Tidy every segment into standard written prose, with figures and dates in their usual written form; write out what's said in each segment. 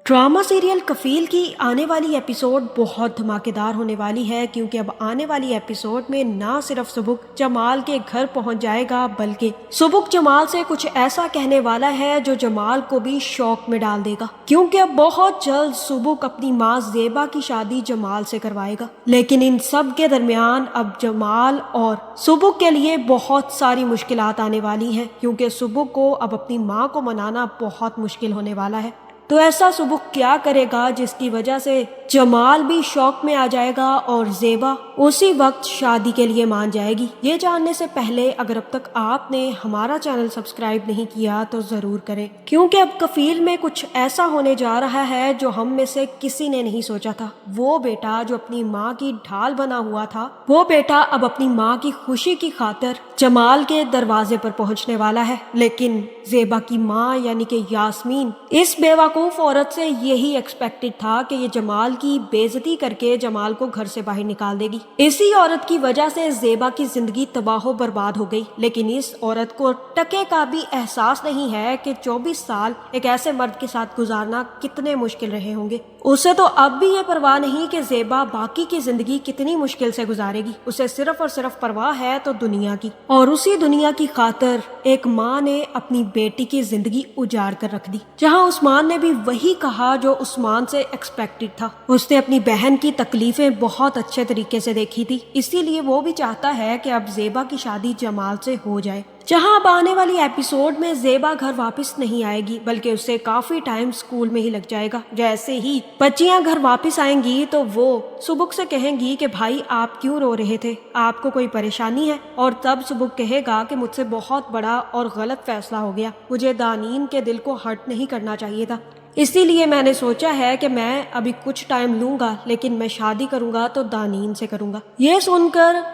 Drama serial कफील की आने वाली एपिसोड बहुत धमाकेदार होने वाली है, क्योंकि अब आने वाली एपिसोड में ना सिर्फ सुबुक जमाल के घर पहुंच जाएगा, बल्कि सुबुक जमाल से कुछ ऐसा कहने वाला है जो जमाल को भी शौक में डाल देगा। क्योंकि अब बहुत जल्द सुबुक अपनी माँ ज़ेबा की शादी जमाल से करवाएगा। लेकिन इन सब के दरमियान अब जमाल और सुबुक के लिए बहुत सारी मुश्किलात आने वाली हैं, क्योंकि सुबुक को अब अपनी माँ को मनाना बहुत मुश्किल होने वाला है। तो ऐसा सुबुक क्या करेगा जिसकी वजह से जमाल भी शौक में आ जाएगा और ज़ेबा उसी वक्त शादी के लिए मान जाएगी। ये जानने से पहले अगर अब तक आपने हमारा चैनल सब्सक्राइब नहीं किया तो ज़रूर करें, क्योंकि अब कफील में कुछ ऐसा होने जा रहा है जो हम में से किसी ने नहीं सोचा था। वो बेटा जो अपनी माँ की ढाल बना हुआ था, वो बेटा अब अपनी माँ की खुशी की खातिर जमाल के दरवाजे पर पहुंचने वाला है। लेकिन ज़ेबा की माँ यानी कि यास्मीन इस बेवकूफ़ औरत से यही एक्सपेक्टेड था कि ये जमाल की बेइज्जती करके जमाल को घर से बाहर निकाल देगी। इसी औरत की वजह से ज़ेबा की जिंदगी तबाह बर्बाद हो गई। लेकिन इस औरत को टके का भी एहसास नहीं है कि 24 साल एक ऐसे मर्द के साथ गुजारना कितने मुश्किल रहे होंगे। उसे तो अब भी ये परवाह नहीं कि ज़ेबा बाकी की जिंदगी कितनी मुश्किल से गुजारेगी। उसे सिर्फ और सिर्फ परवाह है तो दुनिया की, और उसी दुनिया की खातिर एक माँ ने अपनी बेटी की जिंदगी उजाड़ कर रख दी। जहाँ उस्मान ने भी वही कहा जो उस्मान से एक्सपेक्टेड था। उसने अपनी बहन की तकलीफें बहुत अच्छे तरीके से देखी थी, इसीलिए वो भी चाहता है कि अब ज़ेबा की शादी जमाल से हो जाए। जहां अब आने वाली एपिसोड में ज़ेबा घर वापस नहीं आएगी, बल्कि उसे काफी टाइम स्कूल में ही लग जाएगा। जैसे ही बच्चियां घर वापस आएंगी तो वो सुबुक से कहेंगी कि भाई आप क्यों रो रहे थे, आपको कोई परेशानी है? और तब सुबुक कहेगा कि मुझसे बहुत बड़ा और गलत फैसला हो गया, मुझे दानीन के दिल को हर्ट नहीं करना चाहिए था, इसीलिए मैंने सोचा है कि मैं अभी कुछ टाइम लूंगा, लेकिन मैं शादी करूंगा तो दानीन से करूंगा। ये सुनकर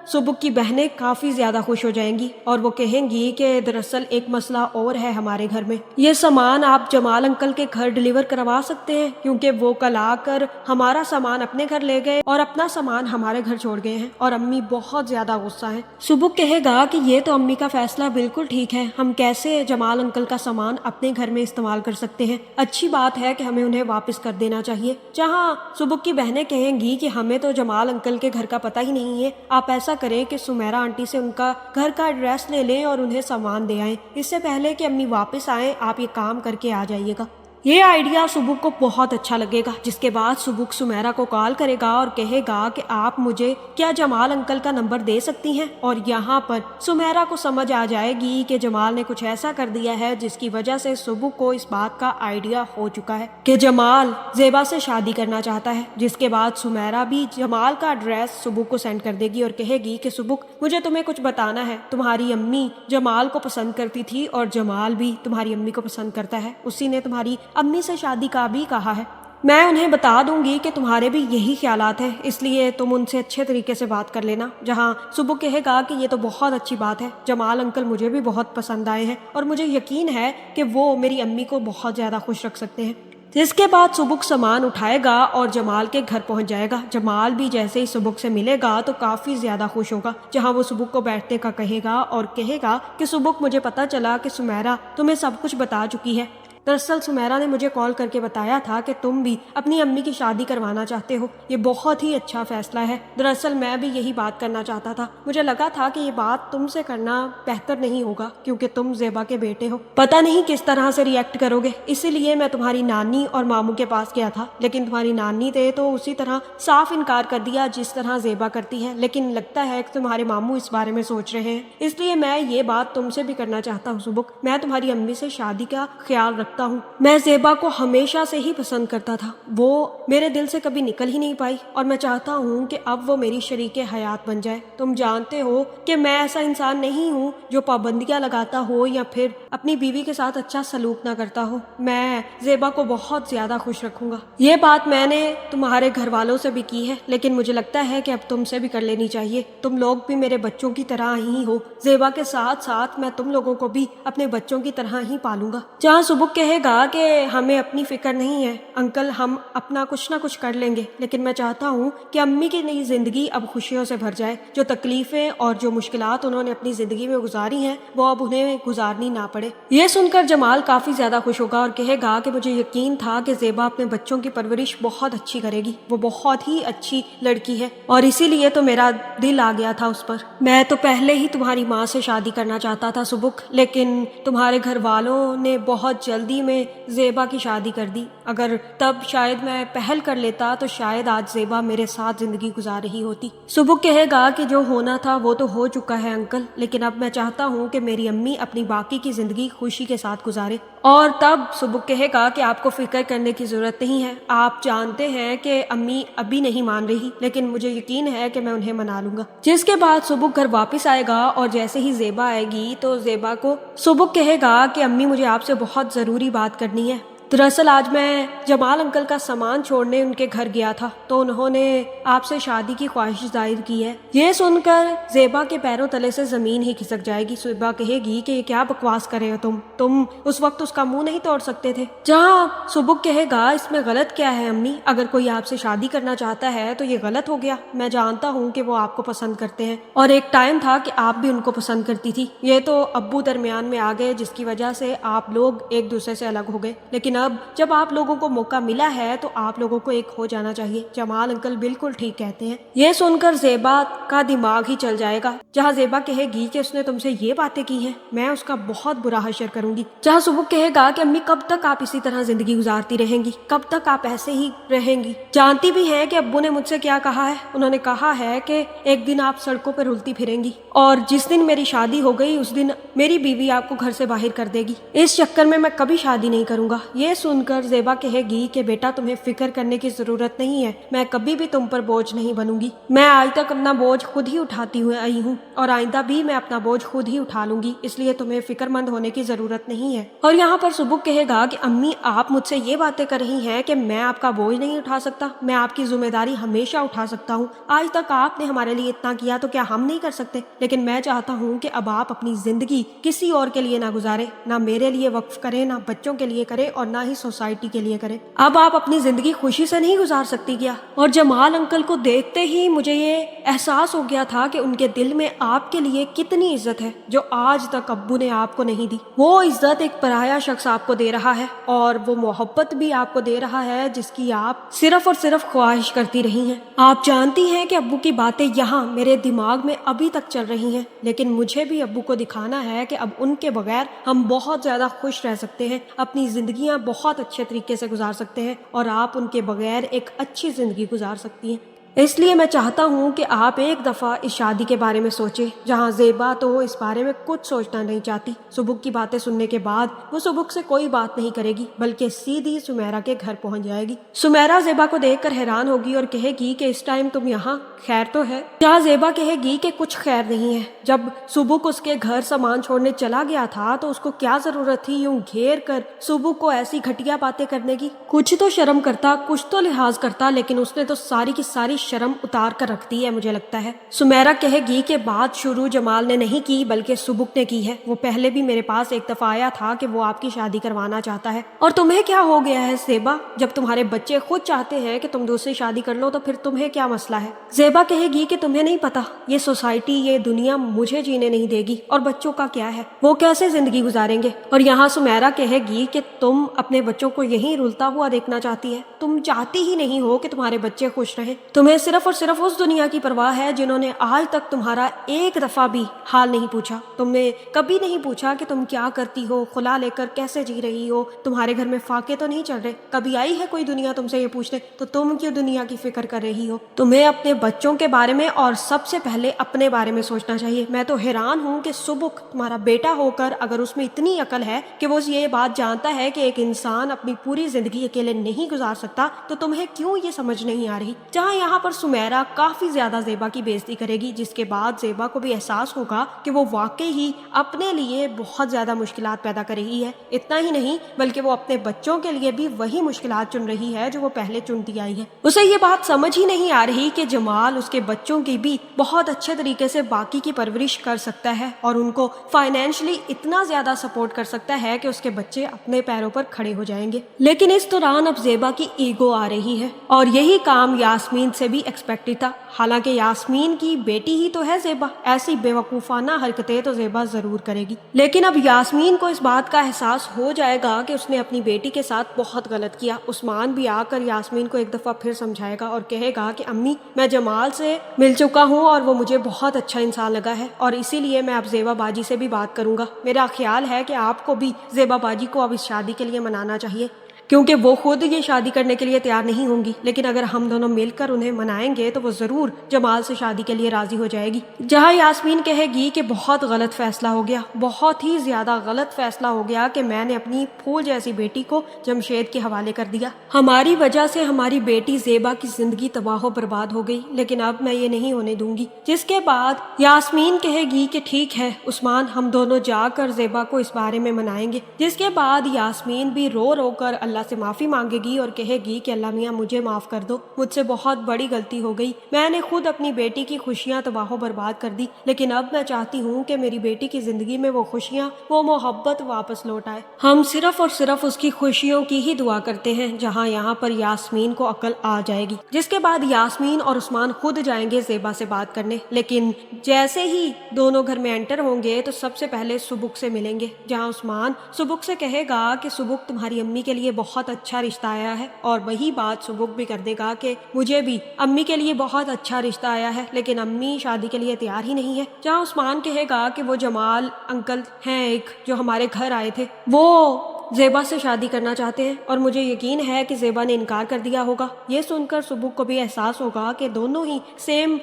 सुबुक की बहनें काफ़ी ज़्यादा खुश हो जाएंगी और वो कहेंगी कि दरअसल एक मसला और है हमारे घर में, ये सामान आप जमाल अंकल के घर डिलीवर करवा सकते हैं, क्योंकि वो कल आकर हमारा सामान अपने घर ले गए और अपना सामान हमारे घर छोड़ गए हैं और अम्मी बहुत ज़्यादा गुस्सा है। सुबुक कहेगा कि ये तो अम्मी का फैसला बिल्कुल ठीक है, हम कैसे जमाल अंकल का सामान अपने घर में इस्तेमाल कर सकते हैं, अच्छी बात है कि हमें उन्हें वापस कर देना चाहिए। जहाँ सुबुक की बहनें कहेंगी कि हमें तो जमाल अंकल के घर का पता ही नहीं है, आप ऐसा करें कि सुमेरा आंटी से उनका घर का एड्रेस ले लें और उन्हें सामान दे आएं, इससे पहले कि अम्मी वापस आएं आप ये काम करके आ जाइएगा। ये आइडिया सुबुक को बहुत अच्छा लगेगा। जिसके बाद सुबुक सुमेरा को कॉल करेगा और कहेगा कि आप मुझे क्या जमाल अंकल का नंबर दे सकती हैं। और यहाँ पर सुमेरा को समझ आ जाएगी कि जमाल ने कुछ ऐसा कर दिया है जिसकी वजह से सुबुक को इस बात का आइडिया हो चुका है कि जमाल ज़ेबा से शादी करना चाहता है। जिसके बाद सुमेरा भी जमाल का एड्रेस सुबुक को सेंड कर देगी और कहेगी कि सुबुक मुझे तुम्हें कुछ बताना है, तुम्हारी अम्मी जमाल को पसंद करती थी और जमाल भी तुम्हारी अम्मी को पसंद करता है, उसी ने तुम्हारी अम्मी से शादी का भी कहा है। मैं उन्हें बता दूंगी कि तुम्हारे भी यही ख्यालात हैं, इसलिए तुम उनसे अच्छे तरीके से बात कर लेना। जहां सुबुक कहेगा कि ये तो बहुत अच्छी बात है, जमाल अंकल मुझे भी बहुत पसंद आए हैं और मुझे यकीन है कि वो मेरी अम्मी को बहुत ज़्यादा खुश रख सकते हैं। जिसके बाद सुबुक सामान उठाएगा और जमाल के घर पहुंच जाएगा। जमाल भी जैसे ही सुबुक से मिलेगा तो काफ़ी ज़्यादा खुश होगा। जहां वो सुबुक को बैठने का कहेगा और कहेगा कि सुबुक मुझे पता चला कि सुमेरा तुम्हें सब कुछ बता चुकी है। दरअसल सुमेरा ने मुझे कॉल करके बताया था कि तुम भी अपनी अम्मी की शादी करवाना चाहते हो, ये बहुत ही अच्छा फैसला है। दरअसल मैं भी यही बात करना चाहता था, मुझे लगा था कि ये बात तुमसे करना बेहतर नहीं होगा क्योंकि तुम ज़ेबा के बेटे हो, पता नहीं किस तरह से रिएक्ट करोगे, इसीलिए मैं तुम्हारी नानी और मामू के पास गया था। लेकिन तुम्हारी नानी ने तो उसी तरह साफ इनकार कर दिया जिस तरह ज़ेबा करती है। लेकिन लगता है कि तुम्हारे मामू इस बारे में सोच रहे हैं, इसलिए मैं ये बात तुमसे भी करना चाहता हूँ सुबुक। मैं तुम्हारी अम्मी से शादी का ख्याल रखता हूँ। मैं ज़ेबा को हमेशा से ही पसंद करता था, वो मेरे दिल से कभी निकल ही नहीं पाई और मैं चाहता हूँ कि अब वो मेरी शरीके हयात बन जाए। तुम जानते हो कि मैं ऐसा इंसान नहीं हूँ जो पाबंदियाँ लगाता हो या फिर अपनी बीवी के साथ अच्छा सलूक ना करता हो। मैं ज़ेबा को बहुत ज़्यादा खुश रखूंगा। ये बात मैंने तुम्हारे घर वालों से भी की है, लेकिन मुझे लगता है कि अब तुमसे भी कर लेनी चाहिए। तुम लोग भी मेरे बच्चों की तरह ही हो, ज़ेबा के साथ साथ मैं तुम लोगों को भी अपने बच्चों की तरह ही पालूंगा। जहाँ सुबुक کہے گا کہ ہمیں اپنی فکر نہیں ہے انکل، ہم اپنا کچھ نہ کچھ کر لیں گے، لیکن میں چاہتا ہوں کہ امی کی نئی زندگی اب خوشیوں سے بھر جائے، جو تکلیفیں اور جو مشکلات انہوں نے اپنی زندگی میں گزاری ہیں وہ اب انہیں گزارنی نہ پڑے۔ یہ سن کر جمال کافی زیادہ خوش ہوگا اور کہے گا کہ مجھے یقین تھا کہ زیبا اپنے بچوں کی پرورش بہت اچھی کرے گی، وہ بہت ہی اچھی لڑکی ہے اور اسی لیے تو میرا دل آ گیا تھا اس پر۔ میں تو پہلے ہی تمہاری ماں سے شادی کرنا چاہتا تھا سبک، لیکن تمہارے گھر والوں نے بہت جلدی میں زیبا کی شادی کر دی، اگر تب شاید میں پہل کر لیتا تو شاید آج زیبا میرے ساتھ زندگی گزار رہی ہوتی۔ سبک کہے گا کہ جو ہونا تھا وہ تو ہو چکا ہے انکل، لیکن اب میں چاہتا ہوں کہ میری امی اپنی باقی کی زندگی خوشی کے ساتھ گزارے۔ اور تب سبک کہے گا کہ آپ کو فکر کرنے کی ضرورت نہیں ہے، آپ جانتے ہیں کہ امی ابھی نہیں مان رہی، لیکن مجھے یقین ہے کہ میں انہیں منا لوں گا۔ جس کے بعد سبک گھر واپس آئے گا اور جیسے ہی زیبا آئے گی تو زیبا کو سبک کہے گا کہ امی مجھے آپ سے بہت ضروری بات کرنی ہے۔ دراصل آج میں جمال انکل کا سامان چھوڑنے ان کے گھر گیا تھا تو انہوں نے آپ سے شادی کی خواہش ظاہر کی ہے۔ یہ سن کر زیبا کے پیروں تلے سے زمین ہی کھسک جائے گی۔ زیبا کہے گی کہ یہ کیا بکواس کر رہے ہو تم اس وقت اس کا منہ نہیں توڑ سکتے تھے؟ جہاں سبک کہے گا اس میں غلط کیا ہے امی، اگر کوئی آپ سے شادی کرنا چاہتا ہے تو یہ غلط ہو گیا، میں جانتا ہوں کہ وہ آپ کو پسند کرتے ہیں اور ایک ٹائم تھا کہ آپ بھی ان کو پسند کرتی تھی، یہ تو ابو درمیان میں آ گئے جس کی وجہ سے آپ لوگ ایک دوسرے سے الگ ہو گئے، لیکن اب جب آپ لوگوں کو موقع ملا ہے تو آپ لوگوں کو ایک ہو جانا چاہیے۔ جمال انکل بالکل ٹھیک کہتے ہیں۔ یہ سن کر زیبا کا دماغ ہی چل جائے گا، جہاں زیبا کہے گی کہ اس نے تم سے یہ باتیں کی ہیں، میں اس کا بہت برا حشر کروں گی۔ جہاں سبک کہے گا کہ امی کب تک آپ اسی طرح زندگی گزارتی رہیں گی، کب تک آپ ایسے ہی رہیں گی؟ جانتی بھی ہیں کہ ابو نے مجھ سے کیا کہا ہے، انہوں نے کہا ہے کہ ایک دن آپ سڑکوں پر رلتی پھریں گی اور جس دن میری شادی ہو گئی اس دن میری بیوی آپ کو گھر سے باہر کر دے گی، اس چکر میں کبھی شادی نہیں کروں گا۔ یہ سن کر زیبا کہے گی کہ بیٹا تمہیں فکر کرنے کی ضرورت نہیں ہے، میں کبھی بھی تم پر بوجھ نہیں بنوں گی، میں آج تک اپنا بوجھ خود ہی اٹھاتی ہوئے آئی ہوں اور آئندہ بھی میں اپنا بوجھ خود ہی اٹھا لوں گی، اس لیے تمہیں فکر مند ہونے کی ضرورت نہیں ہے۔ اور یہاں پر سبک کہے گا کہ امی آپ مجھ سے یہ باتیں کر رہی ہیں کہ میں آپ کا بوجھ نہیں اٹھا سکتا، میں آپ کی ذمہ داری ہمیشہ اٹھا سکتا ہوں، آج تک آپ نے ہمارے لیے اتنا کیا تو کیا ہم نہیں کر سکتے؟ لیکن میں چاہتا ہوں کہ اب آپ اپنی زندگی کسی اور کے لیے نہ گزارے، نہ میرے لیے وقف کریں، نہ بچوں کے لیے کرے اور نہ ہی سوسائٹی کے لیے کرے، اب آپ اپنی زندگی خوشی سے نہیں گزار سکتی کیا؟ اور جمال انکل کو دیکھتے ہی مجھے یہ احساس ہو گیا تھا کہ ان کے دل میں آپ کے لیے کتنی عزت ہے جو آج تک ابو نے آپ کو نہیں دی۔ وہ عزت ایک پرایا شخص آپ کو دے رہا ہے اور وہ محبت بھی آپ کو دے رہا ہے جس کی آپ صرف اور صرف خواہش کرتی رہی ہیں۔ آپ جانتی ہیں کہ ابو کی باتیں یہاں میرے دماغ میں ابھی تک چل رہی ہیں، لیکن مجھے بھی ابو کو دکھانا ہے کہ اب ان کے بغیر ہم بہت زیادہ خوش رہ سکتے ہیں، اپنی زندگیاں بہت اچھے طریقے سے گزار سکتے ہیں اور آپ ان کے بغیر ایک اچھی زندگی گزار سکتی ہیں۔ اس لیے میں چاہتا ہوں کہ آپ ایک دفعہ اس شادی کے بارے میں سوچیں، جہاں زیبا تو اس بارے میں کچھ سوچنا نہیں چاہتی۔ سبک کی باتیں سننے کے بعد وہ سبک سے کوئی بات نہیں کرے گی بلکہ سیدھی سمیرا کے گھر پہنچ جائے گی۔ سمیرا زیبا کو دیکھ کر حیران ہوگی اور کہے گی کہ اس ٹائم تم یہاں، خیر تو ہے؟ جہاں زیبا کہے گی کہ کچھ خیر نہیں ہے، جب سبک اس کے گھر سامان چھوڑنے چلا گیا تھا تو اس کو کیا ضرورت تھی یوں گھیر کر سبک کو ایسی گھٹیا باتیں کرنے کی؟ کچھ تو شرم کرتا، کچھ تو لحاظ کرتا، لیکن اس نے تو ساری کی ساری شرم اتار کر رکھ دی ہے مجھے لگتا ہے۔ سمیرا کہے گی کہ بات شروع جمال نے نہیں کی بلکہ سبک نے کی ہے، وہ پہلے بھی میرے پاس ایک دفعہ آیا تھا کہ وہ آپ کی شادی کروانا چاہتا ہے، اور تمہیں کیا ہو گیا ہے زیبا؟ جب تمہارے بچے خود چاہتے ہیں کہ تم دوسری شادی کر لو تو پھر تمہیں کیا مسئلہ ہے؟ زیبا کہے گی کہ تمہیں نہیں پتا، یہ سوسائٹی، یہ دنیا مجھے جینے نہیں دے گی، اور بچوں کا کیا ہے، وہ کیسے زندگی گزاریں گے؟ اور یہاں سمیرا کہے گی کہ تم اپنے بچوں کو یہیں رلتا ہوا دیکھنا چاہتی ہے، تم چاہتی ہی نہیں ہو کہ تمہارے بچے خوش رہیں، تمہیں صرف اور صرف اس دنیا کی پرواہ ہے جنہوں نے آج تک تمہارا ایک دفعہ بھی حال نہیں پوچھا، تم نے کبھی نہیں پوچھا کہ تم کیا کرتی ہو، خلا لے کر کیسے جی رہی ہو، تمہارے گھر میں فاقے تو نہیں چل رہے، کبھی آئی ہے کوئی دنیا تم سے یہ پوچھنے؟ تو تم کیوں دنیا کی فکر کر رہی ہو؟ تمہیں اپنے بچوں کے بارے میں اور سب سے پہلے اپنے بارے میں سوچنا چاہیے۔ میں تو حیران ہوں کہ سبک تمہارا بیٹا ہو کر اگر اس میں اتنی عقل ہے کہ وہ یہ بات جانتا ہے کہ ایک انسان اپنی پوری زندگی اکیلے نہیں گزار سکتا تو تمہیں کیوں یہ سمجھ نہیں آ رہی؟ جہاں یہاں जहाँ पर सुमेरा काफी ज्यादा ज़ेबा की बेइज्जती करेगी, जिसके बाद ज़ेबा को भी एहसास होगा कि वो वाकई ही अपने लिए बहुत ज्यादा मुश्किलात पैदा कर रही है। इतना ही नहीं बल्कि वो अपने बच्चों के लिए भी वही मुश्किलात चुन रही है जो वो पहले चुनती आई है। उसे ये बात समझ ही नहीं आ रही कि जमाल उसके बच्चों की भी बहुत अच्छे तरीके से बाकी की परवरिश कर सकता है और उनको फाइनेंशियली इतना ज्यादा सपोर्ट कर सकता है कि उसके बच्चे अपने पैरों पर खड़े हो जाएंगे। लेकिन इस दौरान अब ज़ेबा की ईगो आ रही है और यही काम यास्मीन से भी एक्सपेक्टेड था। हालांकि यास्मीन की बेटी ही तो है ज़ेबा, ऐसी बेवकूफ़ाना हरकतें तो ज़ेबा जरूर करेगी। लेकिन अब यास्मीन को इस बात का एहसास हो जाएगा कि उसने अपनी बेटी के साथ बहुत गलत किया। उस्मान भी आकर यास्मीन को एक दफा फिर समझाएगा और कहेगा कि अम्मी, मैं जमाल से मिल चुका हूँ और वो मुझे बहुत अच्छा इंसान लगा है और इसीलिए मैं अब ज़ेबा बाजी से भी बात करूंगा। मेरा ख्याल है कि आपको भी ज़ेबा बाजी को अब इस शादी के लिए मनाना चाहिए, क्योंकि वो खुद ये शादी करने के लिए तैयार नहीं होंगी, लेकिन अगर हम दोनों मिलकर उन्हें मनाएंगे तो वो जरूर जमाल से शादी के लिए राजी हो जाएगी। जहाँ यास्मीन कहेगी कि बहुत गलत फैसला हो गया, बहुत ही ज्यादा गलत फैसला हो गया कि मैंने अपनी फूल जैसी बेटी को जमशेद के हवाले कर दिया। हमारी वजह से हमारी बेटी ज़ेबा की जिंदगी तबाह बर्बाद हो गई, लेकिन अब मैं ये नहीं होने दूंगी। जिसके बाद यास्मीन कहेगी कि ठीक है उस्मान, हम दोनों जाकर ज़ेबा को इस बारे में मनाएंगे। जिसके बाद यास्मीन भी रो रो कर अल्लाह से माफ़ी मांगेगी और कहेगी कि अल्लाह मियाँ मुझे माफ़ कर दो, मुझसे बहुत बड़ी गलती हो गई, मैंने खुद अपनी बेटी की खुशियाँ तबाह बर्बाद कर दी, लेकिन अब मैं चाहती हूँ कि मेरी बेटी की ज़िंदगी में वो खुशियाँ, वो मोहब्बत वापस लौट आए। हम सिर्फ और सिर्फ उसकी खुशियों की ही दुआ करते हैं। जहाँ यहाँ पर यास्मीन को अकल आ जाएगी। जिसके बाद यास्मीन और उस्मान खुद जाएंगे ज़ेबा से बात करने, लेकिन जैसे ही दोनों घर में एंटर होंगे तो सबसे पहले सुबुक से मिलेंगे। जहाँ उस्मान सुबुक से कहेगा कि सुबुक, तुम्हारी अम्मी के लिए बहुत अच्छा रिश्ता आया है, और वही बात सुबुक भी कर देगा कि मुझे भी अम्मी के लिए बहुत अच्छा रिश्ता आया है, लेकिन अम्मी शादी के लिए तैयार ही नहीं है। जहाँ उस्मान कहेगा कि वो जमाल अंकल हैं एक जो हमारे घर आए थे, वो ज़ेबा से शादी करना चाहते हैं और मुझे यकीन है कि ज़ेबा ने इनकार कर दिया होगा। ये सुनकर सुबुक को भी एहसास होगा कि दोनों ही सेम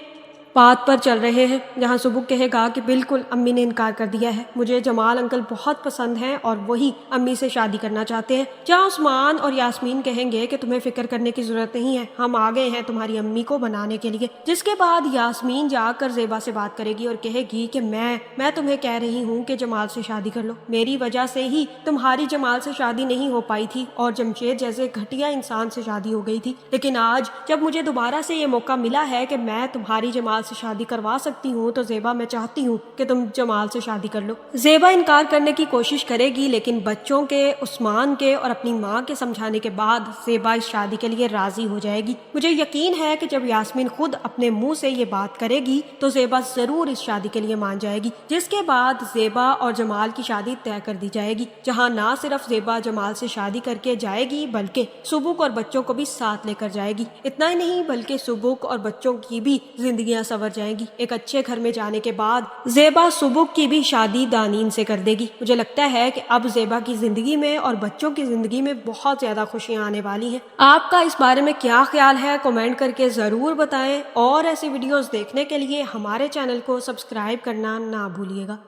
बात पर चल रहे हैं। जहाँ सुबुक कहेगा कि बिल्कुल अम्मी ने इनकार कर दिया है, मुझे जमाल अंकल बहुत पसंद हैं और वही अम्मी से शादी करना चाहते हैं। जहाँ उस्मान और यास्मीन कहेंगे कि तुम्हें फिक्र करने की जरूरत नहीं है, हम आ गए हैं तुम्हारी अम्मी को बनाने के लिए। जिसके बाद यास्मीन जाकर ज़ेबा से बात करेगी और कहेगी कि मैं तुम्हें कह रही हूँ कि जमाल से शादी कर लो, मेरी वजह से ही तुम्हारी जमाल से शादी नहीं हो पाई थी और जमशेद जैसे घटिया इंसान से शादी हो गई थी, लेकिन आज जब मुझे दोबारा से ये मौका मिला है कि मैं तुम्हारी जमाल से शादी करवा सकती हूँ तो ज़ेबा, मैं चाहती हूँ कि तुम जमाल से शादी कर लो। ज़ेबा इनकार करने की कोशिश करेगी, लेकिन बच्चों के, उस्मान के और अपनी माँ के समझाने के बाद ज़ेबा इस शादी के लिए राजी हो जाएगी। मुझे यकीन है कि जब यास्मीन खुद अपने मुंह से ये बात करेगी तो ज़ेबा जरूर इस शादी के लिए मान जाएगी। जिसके बाद ज़ेबा और जमाल की शादी तय कर दी जाएगी। जहाँ ना सिर्फ ज़ेबा जमाल से शादी करके जाएगी बल्कि सुबुक और बच्चों को भी साथ लेकर जाएगी। इतना ही नहीं बल्कि सुबुक और बच्चों की भी जिंदगियां सवर जाएंगी। एक अच्छे घर में जाने के बाद ज़ेबा सुबुक की भी शादी दानीन से कर देगी। मुझे लगता है कि अब ज़ेबा की जिंदगी में और बच्चों की जिंदगी में बहुत ज्यादा खुशियां आने वाली हैं। आपका इस बारे में क्या ख्याल है, कमेंट करके जरूर बताएं और ऐसी वीडियोस देखने के लिए हमारे चैनल को सब्सक्राइब करना ना भूलिएगा।